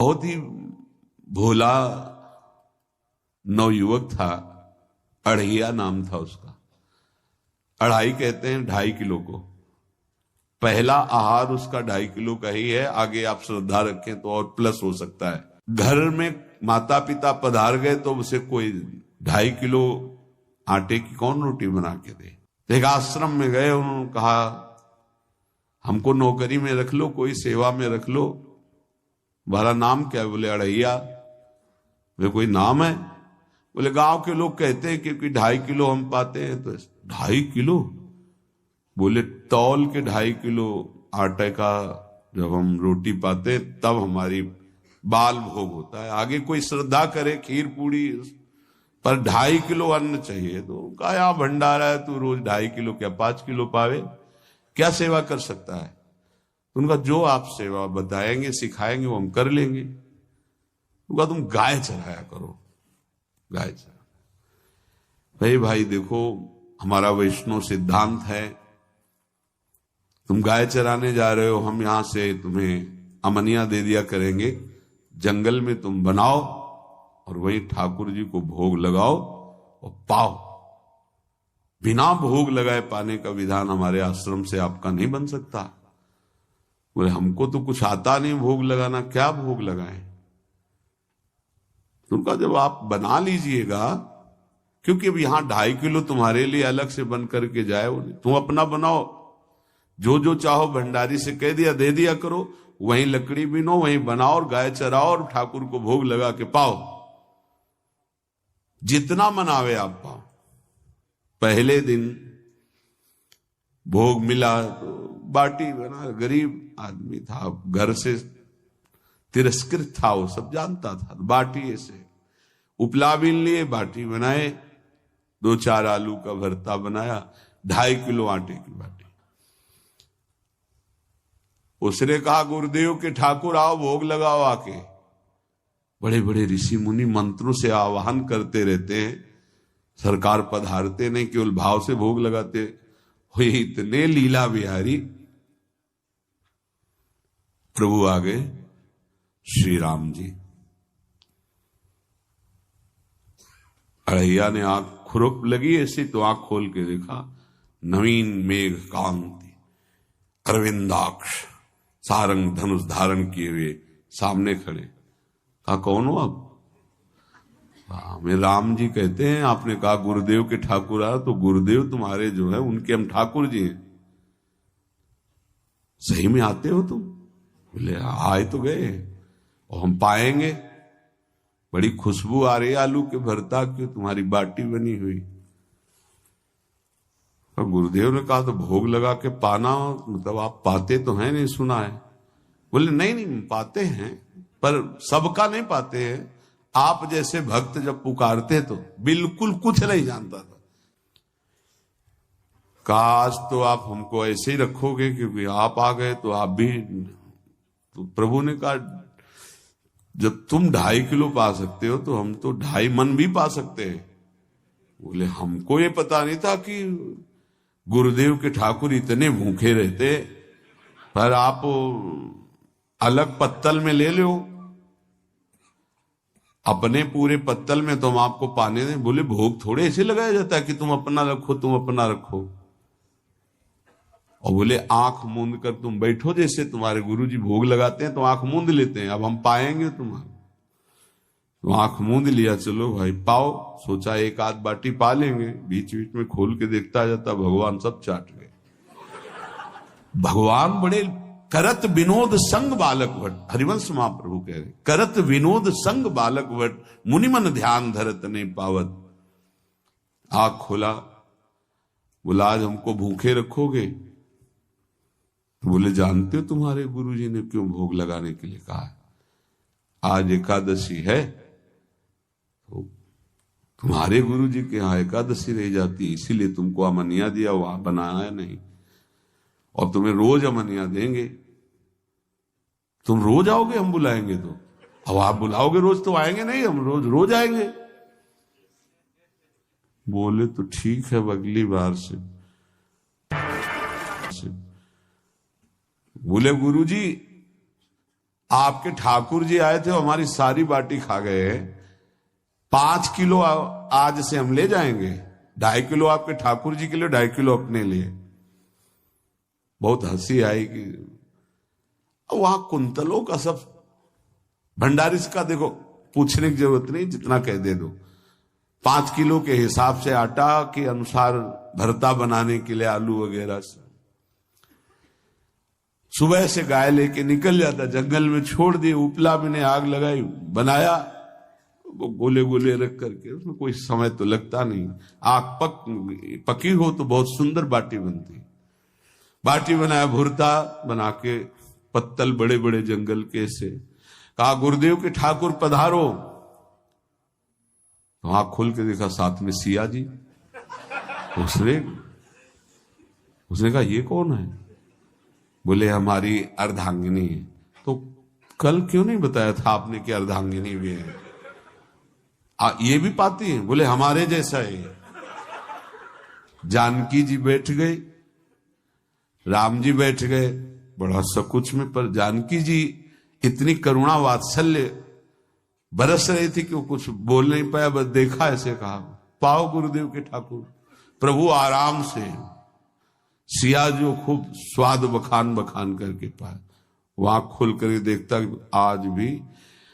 बहुत ही भोला नवयुवक था, अढ़ैया नाम था उसका। अढ़ाई कहते हैं 2.5 किलो को। पहला आहार उसका 2.5 किलो का ही है, आगे आप श्रद्धा रखें तो और प्लस हो सकता है। घर में माता पिता पधार गए तो उसे कोई 2.5 किलो आटे की कौन रोटी बना के दे। तो एक आश्रम में गए, उन्होंने कहा हमको नौकरी में रख लो, कोई सेवा में रख लो। तुम्हारा नाम क्या है? बोले अढ़ैया। वे कोई नाम है? बोले गांव के लोग कहते हैं क्योंकि 2.5 किलो हम पाते हैं। तो 2.5 किलो? बोले तौल के 2.5 किलो आटे का जब हम रोटी पाते तब हमारी बाल भोग होता है। आगे कोई श्रद्धा करे खीर पूड़ी, पर 2.5 किलो अन्न चाहिए। तो कहा यहाँ भंडारा है, तू रोज 2.5 किलो क्या 5 किलो पावे, क्या सेवा कर सकता है? उनका जो आप सेवा बताएंगे सिखाएंगे वो हम कर लेंगे। उनका तुम गाय चराया करो, गाय चरा। भाई देखो, हमारा वैष्णव सिद्धांत है, तुम गाय चराने जा रहे हो, हम यहां से तुम्हें अमनिया दे दिया करेंगे, जंगल में तुम बनाओ और वहीं ठाकुर जी को भोग लगाओ और पाओ। बिना भोग लगाए पाने का विधान हमारे आश्रम से आपका नहीं बन सकता। बोले हमको तो कुछ आता नहीं भोग लगाना, क्या भोग लगाएं? उनका जब आप बना लीजिएगा, क्योंकि अब यहां 2.5 किलो तुम्हारे लिए अलग से बन करके जाए, तुम अपना बनाओ, जो जो चाहो भंडारी से कह दिया दे दिया करो, वहीं लकड़ी बीनो, वहीं बनाओ और गाय चराओ और ठाकुर को भोग लगा के पाओ। जितना मनावे आप पाओ। पहले दिन भोग मिला तो बाटी बना, गरीब आदमी था, घर से तिरस्कृत था, वो सब जानता था। बाटी ऐसे उपला बीन लिए, बाटी बनाए, 2-4 आलू का भरता बनाया, 2.5 किलो आटे की बाटी। उसने कहा गुरुदेव के ठाकुर आओ भोग लगाओ आके। बड़े बड़े ऋषि मुनि मंत्रों से आवाहन करते रहते हैं, सरकार पधारते नहीं, केवल भाव से भोग लगाते हुए। इतने लीला बिहारी प्रभु आ गए, श्री राम जी। अढ़ैया ने आंख खुरक लगी ऐसी, तो आंख खोल के देखा, नवीन मेघ कांति, अरविंदाक्ष, सारंग धनुष धारण किए हुए सामने खड़े। कहा कौन हो आप? हमें राम जी कहते हैं। आपने कहा गुरुदेव के ठाकुर आ, तो गुरुदेव तुम्हारे जो है उनके हम ठाकुर जी हैं। सही में आते हो तुम? बोले आए तो गए और हम पाएंगे। बड़ी खुशबू आ रही है आलू के भरता की, तुम्हारी बाटी बनी हुई। और गुरुदेव ने कहा तो भोग लगा के पाना, मतलब आप पाते तो हैं? नहीं सुना है। बोले नहीं पाते हैं, पर सबका नहीं पाते हैं। आप जैसे भक्त जब पुकारते तो बिल्कुल कुछ नहीं जानता था। काश तो आप हमको ऐसे ही रखोगे, क्योंकि आप आ गए तो आप भी। तो प्रभु ने कहा जब तुम 2.5 किलो पा सकते हो तो हम तो 2.5 मन भी पा सकते हैं। बोले हमको ये पता नहीं था कि गुरुदेव के ठाकुर इतने भूखे रहते, पर आप अलग पत्तल में ले लो, अपने पूरे पत्तल में तो हम आपको पाने दें। बोले भोग थोड़े ऐसे लगाया जाता है कि तुम अपना रखो, तुम अपना रखो। और बोले आंख मूंद कर तुम बैठो, जैसे तुम्हारे गुरुजी भोग लगाते हैं तो आंख मूंद लेते हैं, अब हम पाएंगे तुम्हारे। तो आंख मूंद लिया, चलो भाई पाओ। सोचा एक आध बाटी पा लेंगे, बीच बीच में खोल के देखता जाता, भगवान सब चाट गए। भगवान बड़े करत विनोद संग बालक भट, हरिवंश महाप्रभु कह रहे, करत विनोद संग बालक भट, मुनिमन ध्यान धरत नहीं पावत। आंख खोला, बोला आज हमको भूखे रखोगे? बोले जानते हो तुम्हारे गुरुजी ने क्यों भोग लगाने के लिए कहा है? आज एकादशी है, तो तुम्हारे गुरुजी के यहाँ एकादशी रह जाती है, इसीलिए तुमको अमनिया दिया, वहां बनाया नहीं। और तुम्हें रोज अमनिया देंगे। तुम रोज आओगे हम बुलाएंगे तो? अब आप बुलाओगे रोज तो आएंगे नहीं, हम रोज रोज आएंगे। बोले तो ठीक है, अगली बार से। बोले गुरुजी आपके ठाकुर जी आए थे, हमारी सारी बाटी खा गए, 5 किलो आज से हम ले जाएंगे, 2.5 किलो आपके ठाकुर जी के लिए, 2.5 किलो अपने लिए। बहुत हंसी आई कि वहां कुंतलों का सब, भंडारी का देखो पूछने की जरूरत नहीं, जितना कह दे दो। 5 किलो के हिसाब से आटा के अनुसार भरता बनाने के लिए आलू वगैरह से सुबह से गाय लेके निकल जाता, जंगल में छोड़ दिए, उपला में ने आग लगाई, बनाया, वो गोले गोले रख करके, उसमें कोई समय तो लगता नहीं। आग पकी हो तो बहुत सुंदर बाटी बनती। बाटी बनाया, भुरता बना के, पत्तल बड़े बड़े जंगल के से, कहा गुरुदेव के ठाकुर पधारो। तो आंख खोल के देखा साथ में सिया जी। उसने कहा ये कौन है? बोले हमारी अर्धांगिनी है। तो कल क्यों नहीं बताया था आपने कि अर्धांगिनी भी है? ये भी पाती है? बोले हमारे जैसा है। जानकी जी बैठ गई, राम जी बैठ गए, बड़ा सकुच में, पर जानकी जी इतनी करुणा वात्सल्य बरस रही थी कि वो कुछ बोल नहीं पाया, बस देखा, ऐसे कहा पाओ गुरुदेव के ठाकुर। प्रभु आराम से, सिया जो खूब स्वाद बखान बखान करके पाए, वहां खोल कर देखता आज भी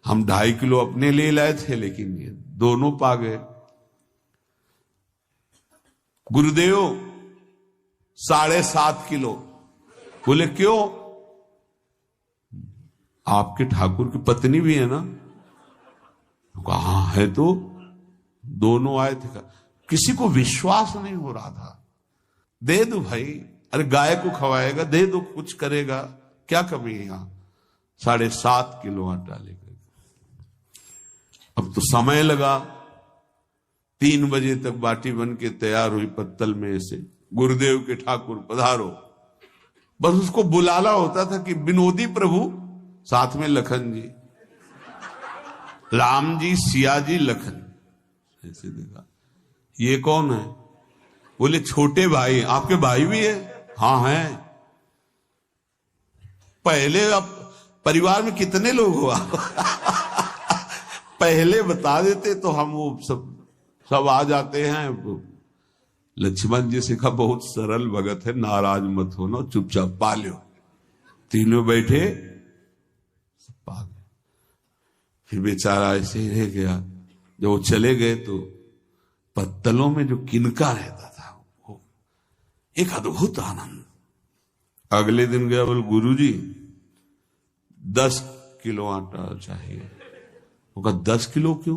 हम 2.5 किलो अपने लिए लाए थे, लेकिन ये दोनों पा गए। गुरुदेव 7.5 किलो। बोले क्यों? आपके ठाकुर की पत्नी भी है ना? कहा है, तो दोनों आए थे। किसी को विश्वास नहीं हो रहा था। दे दो भाई, अरे गाय को खवाएगा, दे दो, कुछ करेगा, क्या कमी है यहां? 7.5 किलो आटा लेकर। अब तो समय लगा, 3 बजे तक बाटी बन के तैयार हुई पत्तल में से। गुरुदेव के ठाकुर पधारो, बस उसको बुलाना होता था कि विनोदी प्रभु, साथ में लखन जी, राम जी, सिया जी, लखन। ऐसे देखा, ये कौन है? बोले छोटे भाई। आपके भाई भी है? हाँ है। पहले अब परिवार में कितने लोग हो आप? पहले बता देते तो हम वो सब आ जाते हैं। लक्ष्मण जी से कहा बहुत सरल भगत है, नाराज मत होना, चुपचाप पा लो। तीनों बैठे, सब पा गए। फिर बेचारा ऐसे ही रह गया। जब वो चले गए तो पत्तलों में जो किनका रहता था, वो एक अद्भुत आनंद। अगले दिन गया, बोल गुरुजी 10 किलो आटा चाहिए। वो कहा 10 किलो क्यों?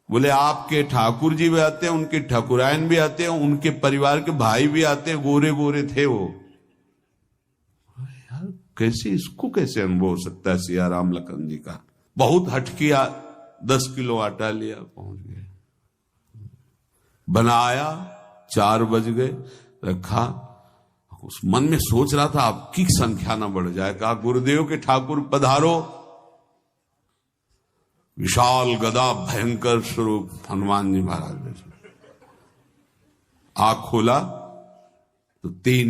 बोले आपके ठाकुर जी भी आते हैं, उनके ठाकुरायन भी आते हैं, उनके परिवार के भाई भी आते हैं, गोरे गोरे थे वो। यार कैसे, इसको कैसे अनुभव हो सकता है सिया राम लखन जी का? बहुत हट किया, 10 किलो आटा लिया, पहुंच गए, बनाया, 4 बज गए, रखा। उस मन में सोच रहा था आपकी संख्या ना बढ़ जाए। कहा गुरुदेव के ठाकुर पधारो। विशाल गदा, भयंकर स्वरूप हनुमान जी महाराज ने आंख खोला तो 3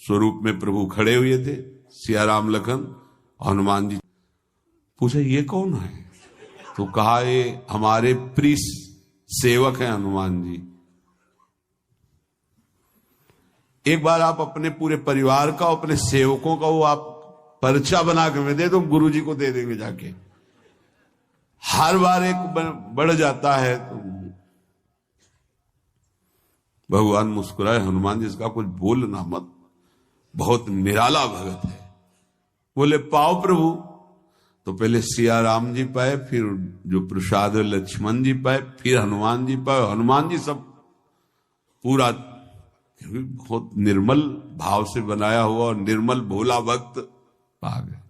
स्वरूप में प्रभु खड़े हुए थे, सिया राम लखन हनुमान जी। पूछा ये कौन है? तो कहा ये हमारे प्रिय सेवक हैं हनुमान जी। एक बार आप अपने पूरे परिवार का, अपने सेवकों का वो आप पर्चा बना के मैं दे दो, गुरु जी को दे देंगे जाके। हर बार एक बढ़ जाता है तो भगवान मुस्कुराए, हनुमान जी इसका कुछ बोलना मत, बहुत निराला भगत है। बोले पाओ प्रभु। तो पहले सिया राम जी पाए, फिर जो प्रसाद लक्ष्मण जी पाए, फिर हनुमान जी पाए। हनुमान जी सब पूरा बहुत निर्मल भाव से बनाया हुआ और निर्मल भोला भक्त पा गए।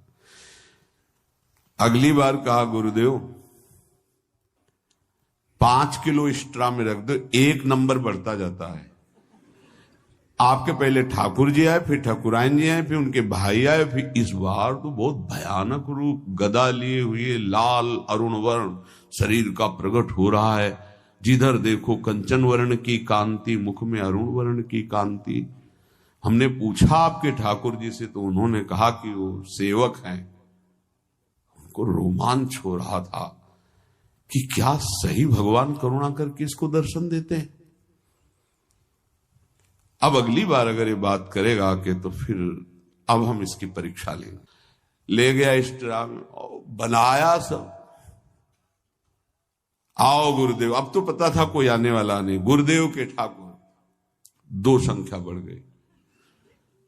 अगली बार कहा गुरुदेव 5 किलो एक्स्ट्रा में रख दो, 1 नंबर बढ़ता जाता है। आपके पहले ठाकुर जी आए, फिर ठाकुरायन जी आए, फिर उनके भाई आए, फिर इस बार तो बहुत भयानक रूप, गदा लिए हुए, लाल अरुण वर्ण शरीर का प्रकट हो रहा है। जिधर देखो कंचन वर्ण की कांति, मुख में अरुण वर्ण की कांति। हमने पूछा आपके ठाकुर जी से तो उन्होंने कहा कि वो सेवक हैं। उनको रोमांच हो रहा था कि क्या सही भगवान करुणा करके इसको दर्शन देते हैं। अब अगली बार अगर ये बात करेगा कि तो फिर अब हम इसकी परीक्षा लेंगे। ले गया इस ड्राम बनाया सब, आओ गुरुदेव। अब तो पता था कोई आने वाला नहीं। गुरुदेव के ठाकुर 2 संख्या बढ़ गई।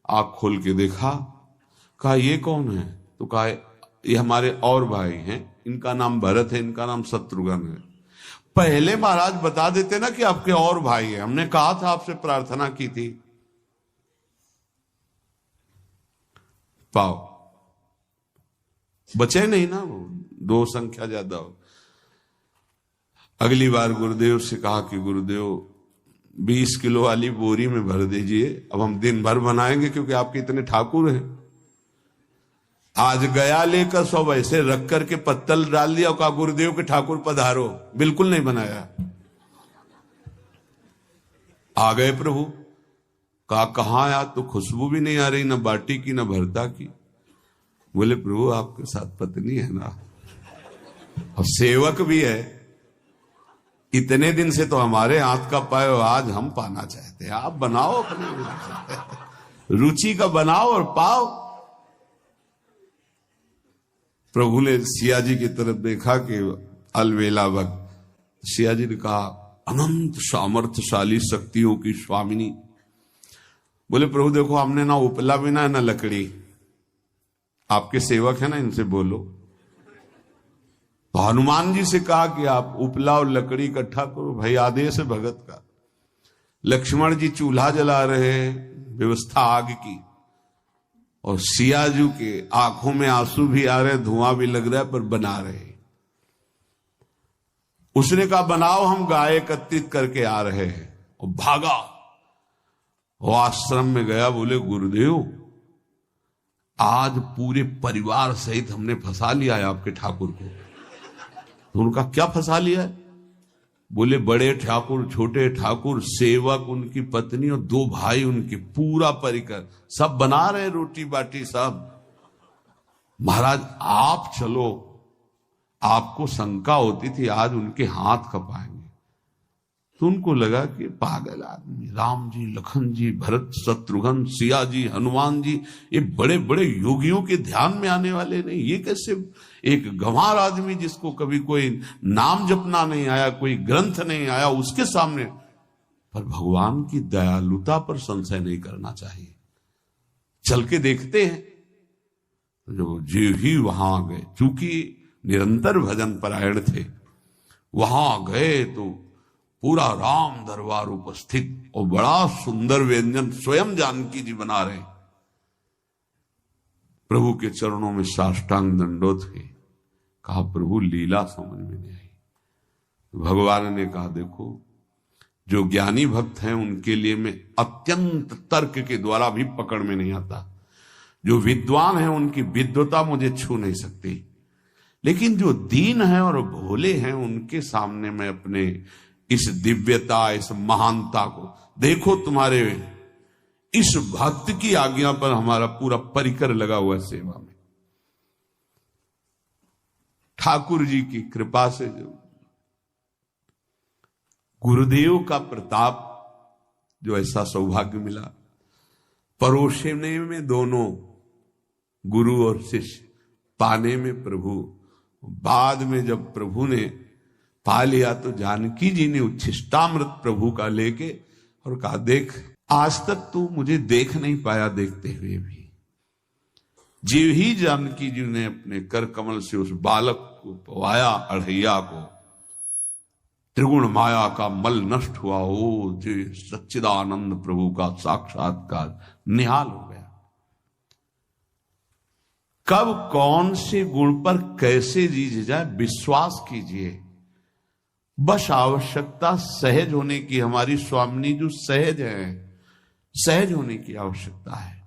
आंख खोल के देखा, कहा ये कौन है? तो कहा ये हमारे और भाई हैं, इनका नाम भरत है, इनका नाम शत्रुघ्न है। पहले महाराज बता देते ना कि आपके और भाई हैं, हमने कहा था आपसे प्रार्थना की थी। पाओ बचे नहीं ना, वो 2 संख्या ज्यादा हो। अगली बार गुरुदेव से कहा कि गुरुदेव 20 किलो वाली बोरी में भर दीजिए, अब हम दिन भर बनाएंगे क्योंकि आपके इतने ठाकुर हैं। आज गया लेकर सब ऐसे रख करके पत्तल डाल दिया और कहा गुरुदेव के ठाकुर पधारो। बिल्कुल नहीं बनाया। आ गए प्रभु, कहा कहां आया? तो खुशबू भी नहीं आ रही, ना बाटी की ना भरता की। बोले प्रभु आपके साथ पत्नी है ना और सेवक भी है, इतने दिन से तो हमारे हाथ का पाए, आज हम पाना चाहते हैं, आप बनाओ अपने रुचि का बनाओ और पाओ। प्रभु ने सिया जी की तरफ देखा कि अलवेला वक्त। सिया जी ने कहा अनंत सामर्थ्यशाली शक्तियों की स्वामिनी। बोले प्रभु देखो हमने ना उपला भी ना लकड़ी, आपके सेवक है ना, इनसे बोलो। तो हनुमान जी से कहा कि आप उपला और लकड़ी इकट्ठा करो, भाई आदेश है भगत का। लक्ष्मण जी चूल्हा जला रहे हैं, व्यवस्था आग की, और सियाजू के आंखों में आंसू भी आ रहे, धुआं भी लग रहा है, पर बना रहे। उसने कहा बनाओ, हम गाय एकत्रित करके आ रहे हैं, और भागा। वो आश्रम में गया, बोले गुरुदेव आज पूरे परिवार सहित हमने फंसा लिया है आपके ठाकुर को। तो उनका क्या फंसा लिया है? बोले बड़े ठाकुर, छोटे ठाकुर, सेवक, उनकी पत्नी और 2 भाई उनके, पूरा परिकर, सब बना रहे रोटी बाटी सब। महाराज आप चलो, आपको शंका होती थी आज उनके हाथ कपाएंगे। तो उनको लगा कि पागल आदमी, राम जी, लखन जी, भरत, शत्रुघ्न, सिया जी, हनुमान जी, ये बड़े बड़े योगियों के ध्यान में आने वाले नहीं, ये कैसे एक गंवार आदमी जिसको कभी कोई नाम जपना नहीं आया, कोई ग्रंथ नहीं आया, उसके सामने। पर भगवान की दयालुता पर संशय नहीं करना चाहिए। चल के देखते हैं। जो जीव ही वहां गए, चूंकि निरंतर भजन परायण थे, वहां गए तो पूरा राम दरबार उपस्थित और बड़ा सुंदर व्यंजन स्वयं जानकी जी बना रहे। प्रभु के चरणों में साष्टांग दंडोत है। कहा प्रभु लीला समझ में नहीं आई। भगवान ने कहा देखो, जो ज्ञानी भक्त हैं उनके लिए मैं अत्यंत तर्क के द्वारा भी पकड़ में नहीं आता। जो विद्वान हैं उनकी विद्वता मुझे छू नहीं सकती, लेकिन जो दीन हैं और भोले हैं उनके सामने मैं अपने इस दिव्यता, इस महानता को देखो। तुम्हारे इस भक्त की आज्ञा पर हमारा पूरा परिकर लगा हुआ है सेवा में। ठाकुर जी की कृपा से जो गुरुदेव का प्रताप, जो ऐसा सौभाग्य मिला, परोसने में दोनों गुरु और शिष्य, पाने में प्रभु। बाद में जब प्रभु ने पा लिया तो जानकी जी ने उच्छिष्टामृत प्रभु का लेके और कहा देख, आज तक तू मुझे देख नहीं पाया, देखते हुए भी। जीव ही जानकी जी ने अपने कर कमल से उस बालक को पवाया, अढ़ैया को, त्रिगुण माया का मल नष्ट हुआ। ओ जी सच्चिदानंद प्रभु का साक्षात्कार निहाल हो गया। कब कौन से गुण पर कैसे जीज जाए विश्वास कीजिए। बस आवश्यकता सहज होने की। हमारी स्वामिनी जो सहज है, सहज होने की आवश्यकता है।